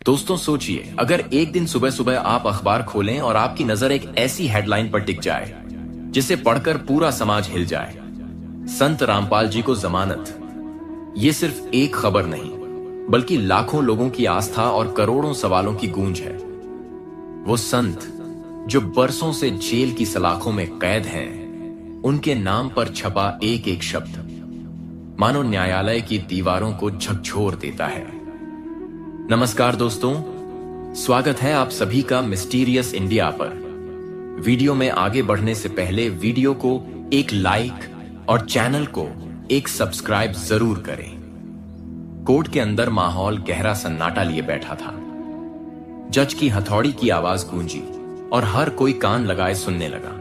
दोस्तों सोचिए, अगर एक दिन सुबह सुबह आप अखबार खोलें और आपकी नजर एक ऐसी हेडलाइन पर टिक जाए जिसे पढ़कर पूरा समाज हिल जाए। संत रामपाल जी को जमानत। ये सिर्फ एक खबर नहीं, बल्कि लाखों लोगों की आस्था और करोड़ों सवालों की गूंज है। वो संत जो बरसों से जेल की सलाखों में कैद हैं, उनके नाम पर छपा एक एक शब्द मानो न्यायालय की दीवारों को झकझोर देता है। नमस्कार दोस्तों, स्वागत है आप सभी का मिस्टीरियस इंडिया पर। वीडियो में आगे बढ़ने से पहले वीडियो को एक लाइक और चैनल को एक सब्सक्राइब जरूर करें। कोर्ट के अंदर माहौल गहरा सन्नाटा लिए बैठा था। जज की हथौड़ी की आवाज गूंजी और हर कोई कान लगाए सुनने लगा।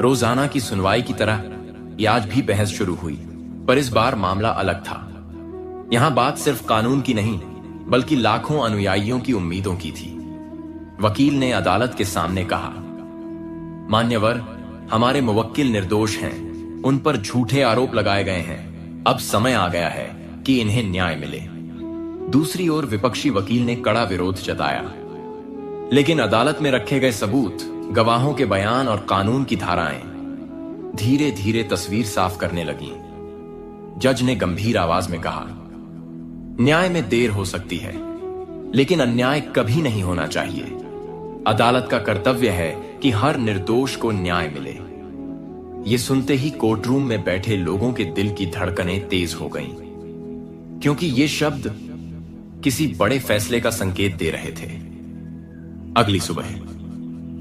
रोजाना की सुनवाई की तरह ये आज भी बहस शुरू हुई, पर इस बार मामला अलग था। यहां बात सिर्फ कानून की नहीं, बल्कि लाखों अनुयायियों की उम्मीदों की थी। वकील ने अदालत के सामने कहा, मान्यवर, हमारे मुवक्किल निर्दोष हैं, उन पर झूठे आरोप लगाए गए हैं। अब समय आ गया है कि इन्हें न्याय मिले। दूसरी ओर विपक्षी वकील ने कड़ा विरोध जताया, लेकिन अदालत में रखे गए सबूत, गवाहों के बयान और कानून की धाराएं धीरे धीरे तस्वीर साफ करने लगी। जज ने गंभीर आवाज में कहा, न्याय में देर हो सकती है, लेकिन अन्याय कभी नहीं होना चाहिए। अदालत का कर्तव्य है कि हर निर्दोष को न्याय मिले। ये सुनते ही कोर्टरूम में बैठे लोगों के दिल की धड़कनें तेज हो गईं, क्योंकि ये शब्द किसी बड़े फैसले का संकेत दे रहे थे। अगली सुबह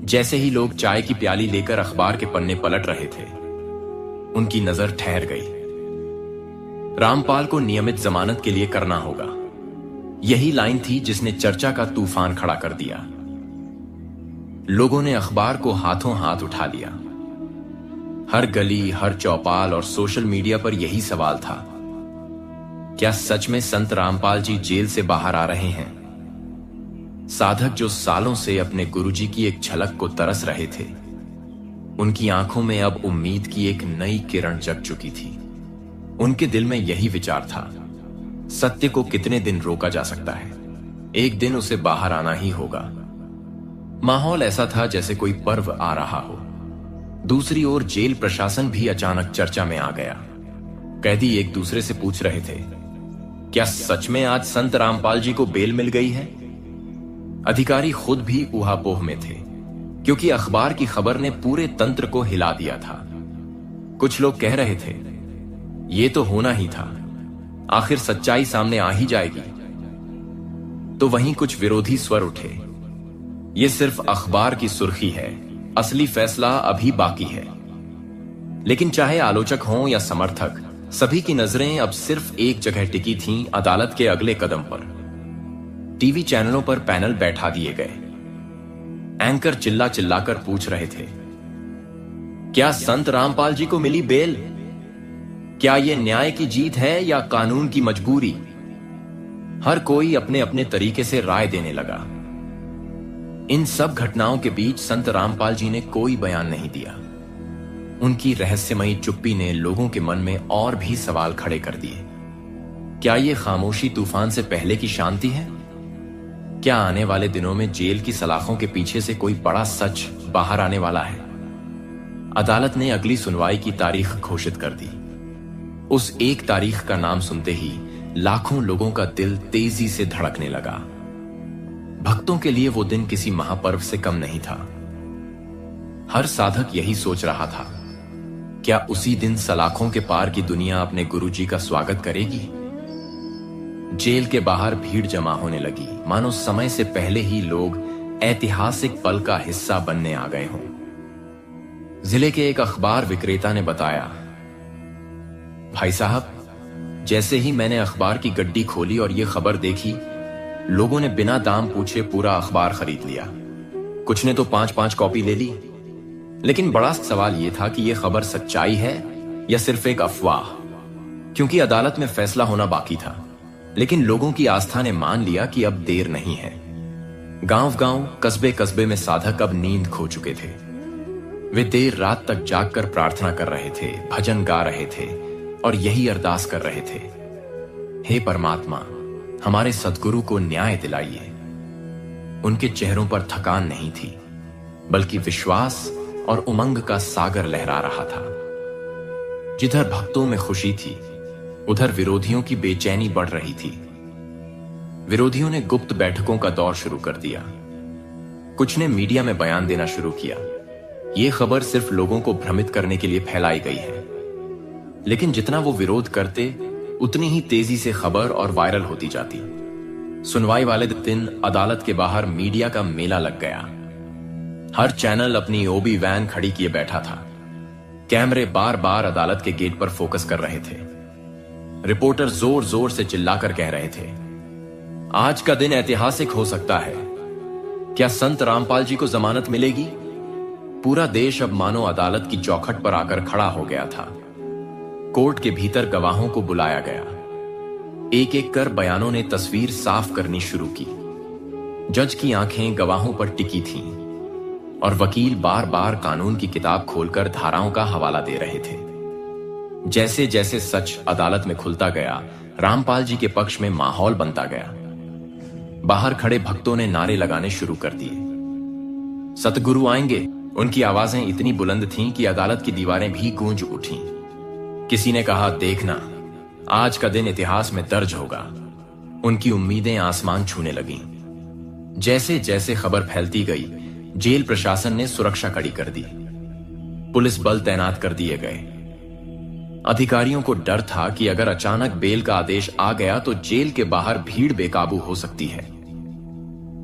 जैसे ही लोग चाय की प्याली लेकर अखबार के पन्ने पलट रहे थे, उनकी नजर ठहर गई। रामपाल को नियमित जमानत के लिए करना होगा। यही लाइन थी जिसने चर्चा का तूफान खड़ा कर दिया। लोगों ने अखबार को हाथों हाथ उठा लिया। हर गली, हर चौपाल और सोशल मीडिया पर यही सवाल था, क्या सच में संत रामपाल जी जेल से बाहर आ रहे हैं? साधक जो सालों से अपने गुरुजी की एक झलक को तरस रहे थे, उनकी आंखों में अब उम्मीद की एक नई किरण जग चुकी थी। उनके दिल में यही विचार था, सत्य को कितने दिन रोका जा सकता है, एक दिन उसे बाहर आना ही होगा। माहौल ऐसा था जैसे कोई पर्व आ रहा हो। दूसरी ओर जेल प्रशासन भी अचानक चर्चा में आ गया। कैदी एक दूसरे से पूछ रहे थे, क्या सच में आज संत रामपाल जी को बेल मिल गई है? अधिकारी खुद भी ऊहापोह में थे, क्योंकि अखबार की खबर ने पूरे तंत्र को हिला दिया था। कुछ लोग कह रहे थे, ये तो होना ही था, आखिर सच्चाई सामने आ ही जाएगी। तो वहीं कुछ विरोधी स्वर उठे, ये सिर्फ अखबार की सुर्खी है, असली फैसला अभी बाकी है। लेकिन चाहे आलोचक हों या समर्थक, सभी की नजरें अब सिर्फ एक जगह टिकी थीं, अदालत के अगले कदम पर। टीवी चैनलों पर पैनल बैठा दिए गए। एंकर चिल्ला चिल्लाकर पूछ रहे थे, क्या संत रामपाल जी को मिली बेल? क्या यह न्याय की जीत है या कानून की मजबूरी? हर कोई अपने अपने तरीके से राय देने लगा। इन सब घटनाओं के बीच संत रामपाल जी ने कोई बयान नहीं दिया। उनकी रहस्यमयी चुप्पी ने लोगों के मन में और भी सवाल खड़े कर दिए। क्या यह खामोशी तूफान से पहले की शांति है? क्या आने वाले दिनों में जेल की सलाखों के पीछे से कोई बड़ा सच बाहर आने वाला है? अदालत ने अगली सुनवाई की तारीख घोषित कर दी। उस एक तारीख का नाम सुनते ही लाखों लोगों का दिल तेजी से धड़कने लगा। भक्तों के लिए वो दिन किसी महापर्व से कम नहीं था। हर साधक यही सोच रहा था, क्या उसी दिन सलाखों के पार की दुनिया अपने गुरुजी का स्वागत करेगी? जेल के बाहर भीड़ जमा होने लगी, मानो समय से पहले ही लोग ऐतिहासिक पल का हिस्सा बनने आ गए हों। जिले के एक अखबार विक्रेता ने बताया, भाई साहब, जैसे ही मैंने अखबार की गड्डी खोली और यह खबर देखी, लोगों ने बिना दाम पूछे पूरा अखबार खरीद लिया। कुछ ने तो 5-5 कॉपी ले ली। लेकिन बड़ा सवाल यह था कि यह खबर सच्चाई है या सिर्फ एक अफवाह, क्योंकि अदालत में फैसला होना बाकी था। लेकिन लोगों की आस्था ने मान लिया कि अब देर नहीं है। गांव-गांव, कस्बे-कस्बे में साधक अब नींद खो चुके थे। वे देर रात तक जागकर प्रार्थना कर रहे थे, भजन गा रहे थे और यही अरदास कर रहे थे, हे परमात्मा, हमारे सद्गुरु को न्याय दिलाइए, उनके चेहरों पर थकान नहीं थी, बल्कि विश्वास और उमंग का सागर लहरा रहा था। जिधर भक्तों में खुशी थी, उधर विरोधियों की बेचैनी बढ़ रही थी। विरोधियों ने गुप्त बैठकों का दौर शुरू कर दिया। कुछ ने मीडिया में बयान देना शुरू किया, यह खबर सिर्फ लोगों को भ्रमित करने के लिए फैलाई गई है। लेकिन जितना वो विरोध करते, उतनी ही तेजी से खबर और वायरल होती जाती। सुनवाई वाले दिन अदालत के बाहर मीडिया का मेला लग गया। हर चैनल अपनी ओबी वैन खड़ी किए बैठा था। कैमरे बार बार अदालत के गेट पर फोकस कर रहे थे। रिपोर्टर जोर जोर से चिल्लाकर कह रहे थे, आज का दिन ऐतिहासिक हो सकता है। क्या संत रामपाल जी को जमानत मिलेगी? पूरा देश अब मानो अदालत की चौखट पर आकर खड़ा हो गया था। कोर्ट के भीतर गवाहों को बुलाया गया। एक एक कर बयानों ने तस्वीर साफ करनी शुरू की। जज की आंखें गवाहों पर टिकी थीं और वकील बार बार कानून की किताब खोलकर धाराओं का हवाला दे रहे थे। जैसे जैसे सच अदालत में खुलता गया, रामपाल जी के पक्ष में माहौल बनता गया। बाहर खड़े भक्तों ने नारे लगाने शुरू कर दिए, सतगुरु आएंगे। उनकी आवाजें इतनी बुलंद थीं कि अदालत की दीवारें भी गूंज उठीं। किसी ने कहा, देखना, आज का दिन इतिहास में दर्ज होगा। उनकी उम्मीदें आसमान छूने लगीं। जैसे जैसे खबर फैलती गई, जेल प्रशासन ने सुरक्षा कड़ी कर दी। पुलिस बल तैनात कर दिए गए। अधिकारियों को डर था कि अगर अचानक बेल का आदेश आ गया तो जेल के बाहर भीड़ बेकाबू हो सकती है।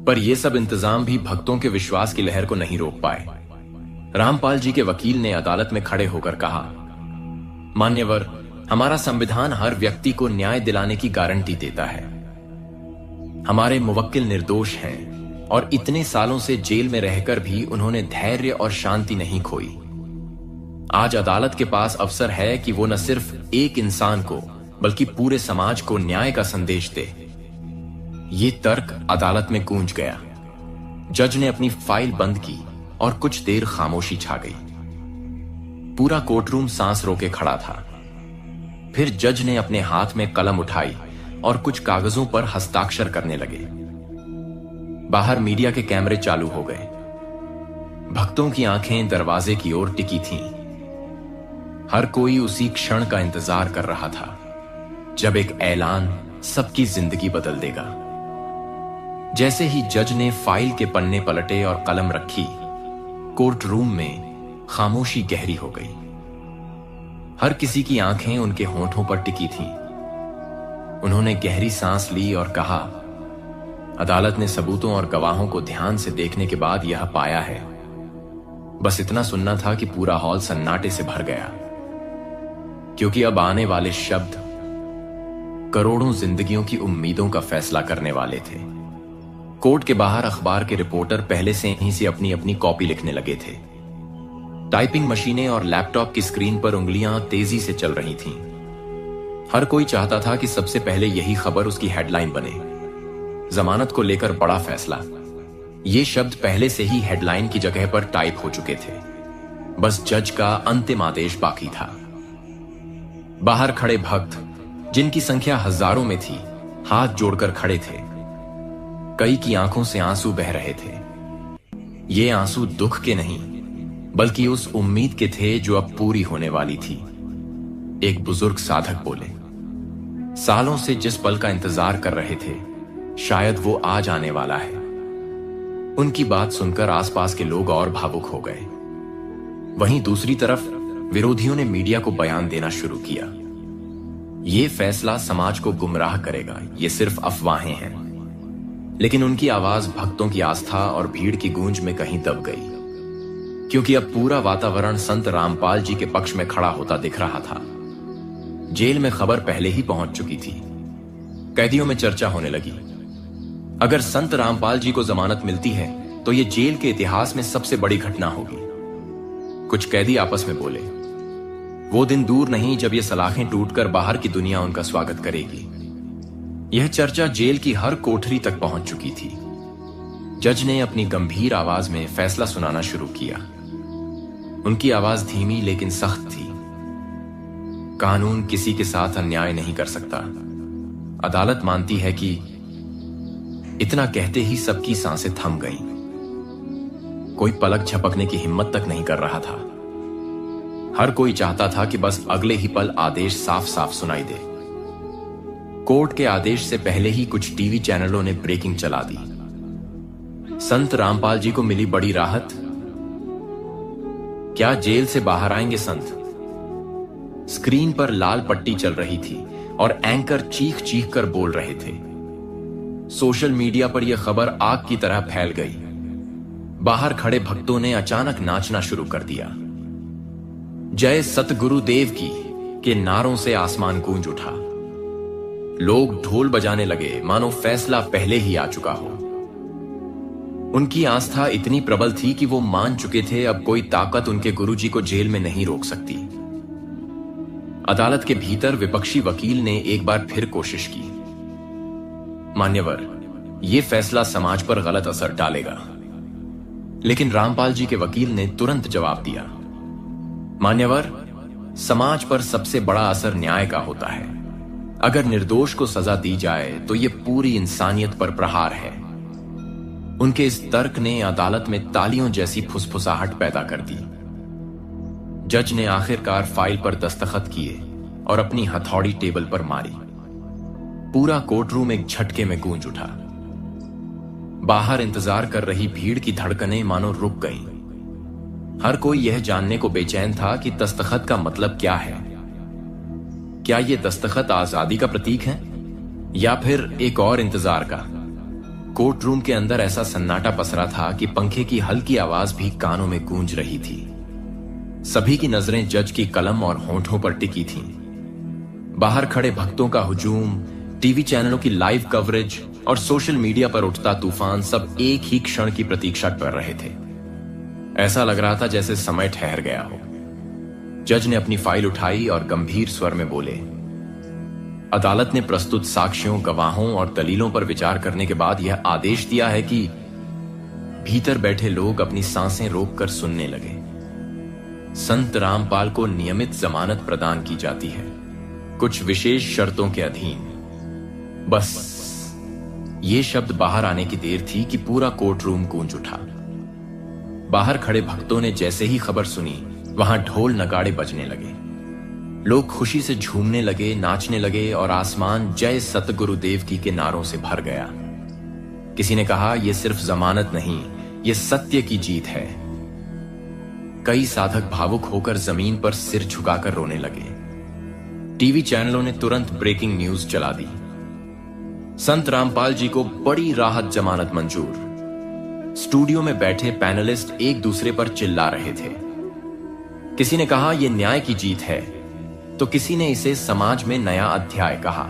पर यह सब इंतजाम भी भक्तों के विश्वास की लहर को नहीं रोक पाए। रामपाल जी के वकील ने अदालत में खड़े होकर कहा, मान्यवर, हमारा संविधान हर व्यक्ति को न्याय दिलाने की गारंटी देता है। हमारे मुवक्किल निर्दोष हैं और इतने सालों से जेल में रहकर भी उन्होंने धैर्य और शांति नहीं खोई। आज अदालत के पास अवसर है कि वो न सिर्फ एक इंसान को बल्कि पूरे समाज को न्याय का संदेश दे। ये तर्क अदालत में गूंज गया। जज ने अपनी फाइल बंद की और कुछ देर खामोशी छा गई। पूरा कोर्टरूम सांस रोके खड़ा था। फिर जज ने अपने हाथ में कलम उठाई और कुछ कागजों पर हस्ताक्षर करने लगे। बाहर मीडिया के कैमरे चालू हो गए। भक्तों की आंखें दरवाजे की ओर टिकी थीं। हर कोई उसी क्षण का इंतजार कर रहा था जब एक ऐलान सबकी जिंदगी बदल देगा। जैसे ही जज ने फाइल के पन्ने पलटे और कलम रखी, कोर्ट रूम में खामोशी गहरी हो गई। हर किसी की आंखें उनके होंठों पर टिकी थीं। उन्होंने गहरी सांस ली और कहा, अदालत ने सबूतों और गवाहों को ध्यान से देखने के बाद यह पाया है। बस इतना सुनना था कि पूरा हॉल सन्नाटे से भर गया, क्योंकि अब आने वाले शब्द करोड़ों जिंदगियों की उम्मीदों का फैसला करने वाले थे। कोर्ट के बाहर अखबार के रिपोर्टर पहले से ही से अपनी अपनी कॉपी लिखने लगे थे। टाइपिंग मशीनें और लैपटॉप की स्क्रीन पर उंगलियां तेजी से चल रही थीं। हर कोई चाहता था कि सबसे पहले यही खबर उसकी हेडलाइन बने, जमानत को लेकर बड़ा फैसला। ये शब्द पहले से ही हेडलाइन की जगह पर टाइप हो चुके थे। बस जज का अंतिम आदेश बाकी था। बाहर खड़े भक्त, जिनकी संख्या हजारों में थी, हाथ जोड़कर खड़े थे। कई की आंखों से आंसू बह रहे थे। ये आंसू दुख के नहीं, बल्कि उस उम्मीद के थे जो अब पूरी होने वाली थी। एक बुजुर्ग साधक बोले, सालों से जिस पल का इंतजार कर रहे थे, शायद वो आज आने वाला है। उनकी बात सुनकर आसपास के लोग और भावुक हो गए। वहीं दूसरी तरफ विरोधियों ने मीडिया को बयान देना शुरू किया। ये फैसला समाज को गुमराह करेगा, ये सिर्फ अफवाहें हैं। लेकिन उनकी आवाज भक्तों की आस्था और भीड़ की गूंज में कहीं दब गई, क्योंकि अब पूरा वातावरण संत रामपाल जी के पक्ष में खड़ा होता दिख रहा था। जेल में खबर पहले ही पहुंच चुकी थी। कैदियों में चर्चा होने लगी, अगर संत रामपाल जी को जमानत मिलती है तो यह जेल के इतिहास में सबसे बड़ी घटना होगी। कुछ कैदी आपस में बोले, वो दिन दूर नहीं जब ये सलाखें टूटकर बाहर की दुनिया उनका स्वागत करेगी। यह चर्चा जेल की हर कोठरी तक पहुंच चुकी थी। जज ने अपनी गंभीर आवाज में फैसला सुनाना शुरू किया। उनकी आवाज धीमी लेकिन सख्त थी। कानून किसी के साथ अन्याय नहीं कर सकता। अदालत मानती है कि इतना कहते ही सबकी सांसें थम गईं। कोई पलक झपकने की हिम्मत तक नहीं कर रहा था। हर कोई चाहता था कि बस अगले ही पल आदेश साफ साफ सुनाई दे। कोर्ट के आदेश से पहले ही कुछ टीवी चैनलों ने ब्रेकिंग चला दी। संत रामपाल जी को मिली बड़ी राहत। क्या जेल से बाहर आएंगे संत? स्क्रीन पर लाल पट्टी चल रही थी और एंकर चीख चीख कर बोल रहे थे। सोशल मीडिया पर यह खबर आग की तरह फैल गई। बाहर खड़े भक्तों ने अचानक नाचना शुरू कर दिया। जय सतगुरुदेव की के नारों से आसमान गूंज उठा। लोग ढोल बजाने लगे मानो फैसला पहले ही आ चुका हो। उनकी आस्था इतनी प्रबल थी कि वो मान चुके थे अब कोई ताकत उनके गुरुजी को जेल में नहीं रोक सकती। अदालत के भीतर विपक्षी वकील ने एक बार फिर कोशिश की। मान्यवर, यह फैसला समाज पर गलत असर डालेगा। लेकिन रामपाल जी के वकील ने तुरंत जवाब दिया, मान्यवर, समाज पर सबसे बड़ा असर न्याय का होता है। अगर निर्दोष को सजा दी जाए तो यह पूरी इंसानियत पर प्रहार है। उनके इस तर्क ने अदालत में तालियों जैसी फुसफुसाहट पैदा कर दी। जज ने आखिरकार फाइल पर दस्तखत किए और अपनी हथौड़ी टेबल पर मारी। पूरा कोर्टरूम एक झटके में गूंज उठा। बाहर इंतजार कर रही भीड़ की धड़कनें मानो रुक गईं। हर कोई यह जानने को बेचैन था कि दस्तखत का मतलब क्या है। क्या यह दस्तखत आजादी का प्रतीक है या फिर एक और इंतजार का? कोर्टरूम के अंदर ऐसा सन्नाटा पसरा था कि पंखे की हल्की आवाज भी कानों में गूंज रही थी। सभी की नजरें जज की कलम और होंठों पर टिकी थीं। बाहर खड़े भक्तों का हुजूम, टीवी चैनलों की लाइव कवरेज और सोशल मीडिया पर उठता तूफान सब एक ही क्षण की प्रतीक्षा कर रहे थे। ऐसा लग रहा था जैसे समय ठहर गया हो। जज ने अपनी फाइल उठाई और गंभीर स्वर में बोले, अदालत ने प्रस्तुत साक्ष्यों, गवाहों और दलीलों पर विचार करने के बाद यह आदेश दिया है कि भीतर बैठे लोग अपनी सांसें रोककर सुनने लगे। संत रामपाल को नियमित जमानत प्रदान की जाती है, कुछ विशेष शर्तों के अधीन। बस ये शब्द बाहर आने की देर थी कि पूरा कोर्टरूम गूंज उठा। बाहर खड़े भक्तों ने जैसे ही खबर सुनी, वहां ढोल नगाड़े बजने लगे। लोग खुशी से झूमने लगे, नाचने लगे और आसमान जय सतगुरुदेव की के नारों से भर गया। किसी ने कहा, यह सिर्फ जमानत नहीं, यह सत्य की जीत है। कई साधक भावुक होकर जमीन पर सिर झुकाकर रोने लगे। टीवी चैनलों ने तुरंत ब्रेकिंग न्यूज चला दी। संत रामपाल जी को बड़ी राहत, जमानत मंजूर। स्टूडियो में बैठे पैनलिस्ट एक दूसरे पर चिल्ला रहे थे। किसी ने कहा यह न्याय की जीत है, तो किसी ने इसे समाज में नया अध्याय कहा।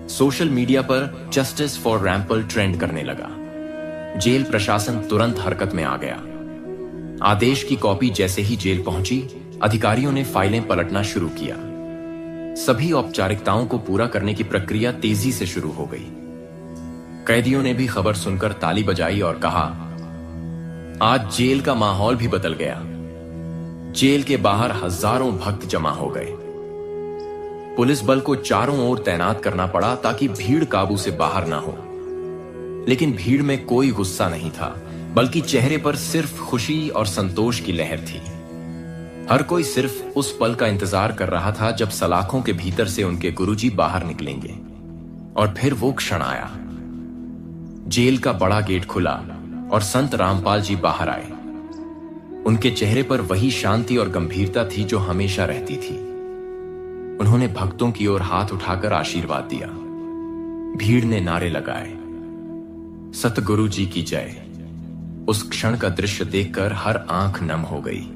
सोशल मीडिया पर जस्टिस फॉर रैम्पल ट्रेंड करने लगा। जेल प्रशासन तुरंत हरकत में आ गया। आदेश की कॉपी जैसे ही जेल पहुंची, अधिकारियों ने फाइलें पलटना शुरू किया। सभी औपचारिकताओं को पूरा करने की प्रक्रिया तेजी से शुरू हो गई। कैदियों ने भी खबर सुनकर ताली बजाई और कहा, आज जेल का माहौल भी बदल गया। जेल के बाहर हजारों भक्त जमा हो गए। पुलिस बल को चारों ओर तैनात करना पड़ा ताकि भीड़ काबू से बाहर ना हो। लेकिन भीड़ में कोई गुस्सा नहीं था, बल्कि चेहरे पर सिर्फ खुशी और संतोष की लहर थी। हर कोई सिर्फ उस पल का इंतजार कर रहा था जब सलाखों के भीतर से उनके गुरुजी बाहर निकलेंगे। और फिर वो क्षण आया। जेल का बड़ा गेट खुला और संत रामपाल जी बाहर आए। उनके चेहरे पर वही शांति और गंभीरता थी जो हमेशा रहती थी। उन्होंने भक्तों की ओर हाथ उठाकर आशीर्वाद दिया। भीड़ ने नारे लगाए, सतगुरु जी की जय। उस क्षण का दृश्य देखकर हर आंख नम हो गई।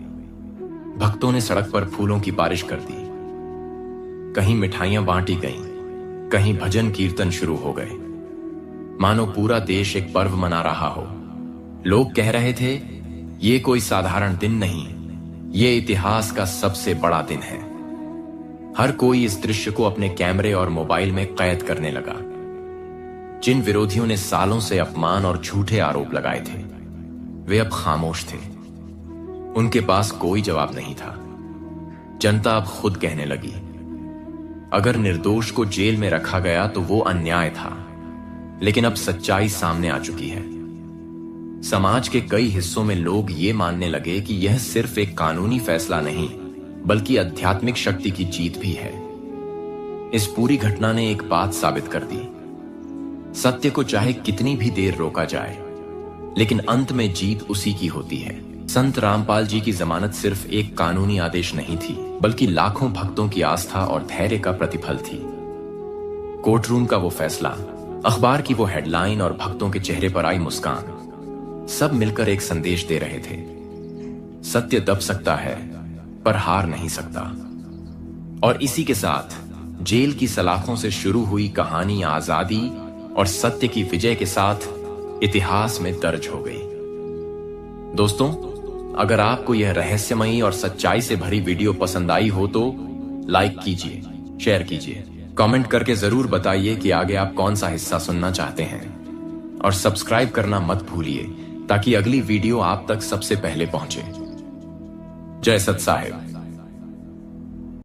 भक्तों ने सड़क पर फूलों की बारिश कर दी। कहीं मिठाइयां बांटी गईं, कहीं भजन कीर्तन शुरू हो गए, मानो पूरा देश एक पर्व मना रहा हो। लोग कह रहे थे, ये कोई साधारण दिन नहीं, ये इतिहास का सबसे बड़ा दिन है। हर कोई इस दृश्य को अपने कैमरे और मोबाइल में कैद करने लगा। जिन विरोधियों ने सालों से अपमान और झूठे आरोप लगाए थे, वे अब खामोश थे। उनके पास कोई जवाब नहीं था। जनता अब खुद कहने लगी, अगर निर्दोष को जेल में रखा गया तो वो अन्याय था, लेकिन अब सच्चाई सामने आ चुकी है। समाज के कई हिस्सों में लोग ये मानने लगे कि यह सिर्फ एक कानूनी फैसला नहीं, बल्कि आध्यात्मिक शक्ति की जीत भी है। इस पूरी घटना ने एक बात साबित कर दी, सत्य को चाहे कितनी भी देर रोका जाए, लेकिन अंत में जीत उसी की होती है। संत रामपाल जी की जमानत सिर्फ एक कानूनी आदेश नहीं थी, बल्कि लाखों भक्तों की आस्था और धैर्य का प्रतिफल थी। कोर्टरूम का वो फैसला, अखबार की वो हेडलाइन और भक्तों के चेहरे पर आई मुस्कान, सब मिलकर एक संदेश दे रहे थे, सत्य दब सकता है पर हार नहीं सकता। और इसी के साथ जेल की सलाखों से शुरू हुई कहानी आजादी और सत्य की विजय के साथ इतिहास में दर्ज हो गई। दोस्तों, अगर आपको यह रहस्यमयी और सच्चाई से भरी वीडियो पसंद आई हो तो लाइक कीजिए, शेयर कीजिए, कमेंट करके जरूर बताइए कि आगे आप कौन सा हिस्सा सुनना चाहते हैं, और सब्सक्राइब करना मत भूलिए ताकि अगली वीडियो आप तक सबसे पहले पहुंचे। जय सत साहिब।